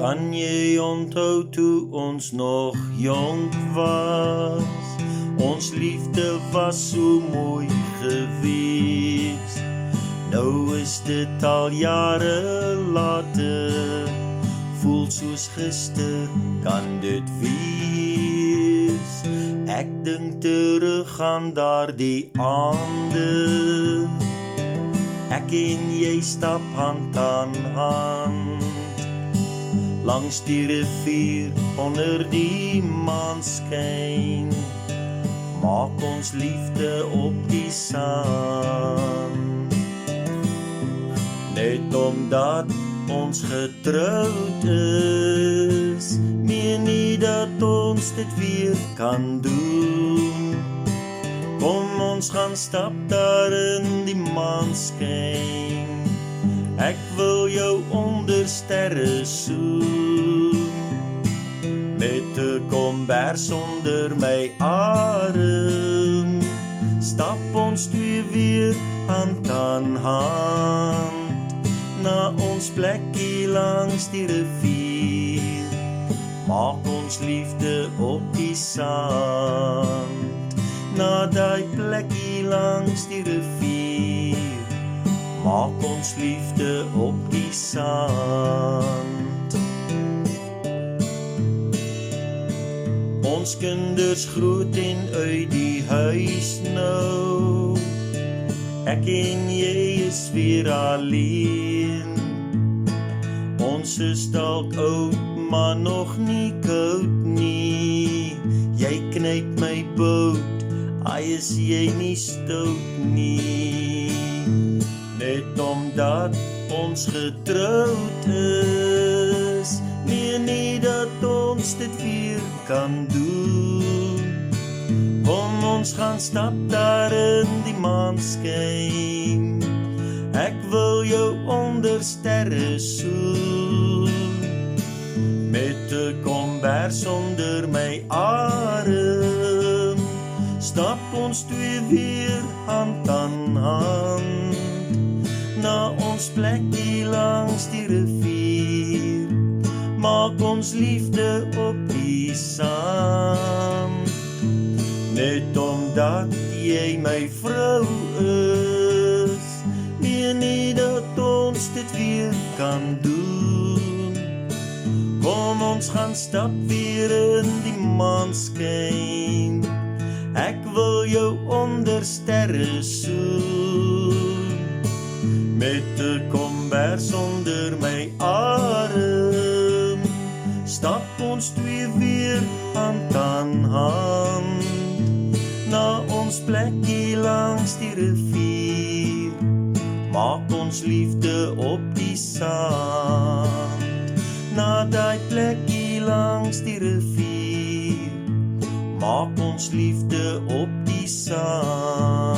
Kan jy onthou toe ons nog jonk was? Ons liefde was so mooi gewees. Nou is dit al jare later, voel soos gister, kan dit wees? Ek dink terug aan daardie aande, ek en jy stap hand aan hand, langs die rivier onder die maanskyn, maak ons liefde op die sand. Net omdat ons getroud is, meen nie dat ons dit weer kan doen. Kom ons gaan stap daar in die maanskyn, ek wil jou onder sterre soen, met 'n kombers onder my arm, stap ons twee weer hand aan hand, na ons plekkie langs die rivier, maak ons liefde op die sand, na die plekkie langs die rivier, maak ons liefde op die sand. Ons kinders groot en uit die huis nou, ek en jy is weer alleen. Ons is dalk oud, maar nog nie koud nie. Jy knyp my bout, ai is jy nie stout nie. Net omdat ons getroud is, meen nie dat ons dit weer kan doen. Kom ons gaan stap daar in die maanskyn, ek wil jou onder sterre soen, met 'n kombers onder my arm, stap ons twee weer hand aan hand, na ons plekkie langs die rivier, maak ons liefde op die sand. Net omdat jy my vrou is, meen nie dat ons dit weer kan doen. Kom ons gaan stap weer in die maanskyn, ek wil jou onder sterre soen, met 'n kombers onder my arm, stap ons twee weer hand aan hand, na ons plekkie langs die rivier, maak ons liefde op die sand, na die plekkie langs die rivier, maak ons liefde op die sand.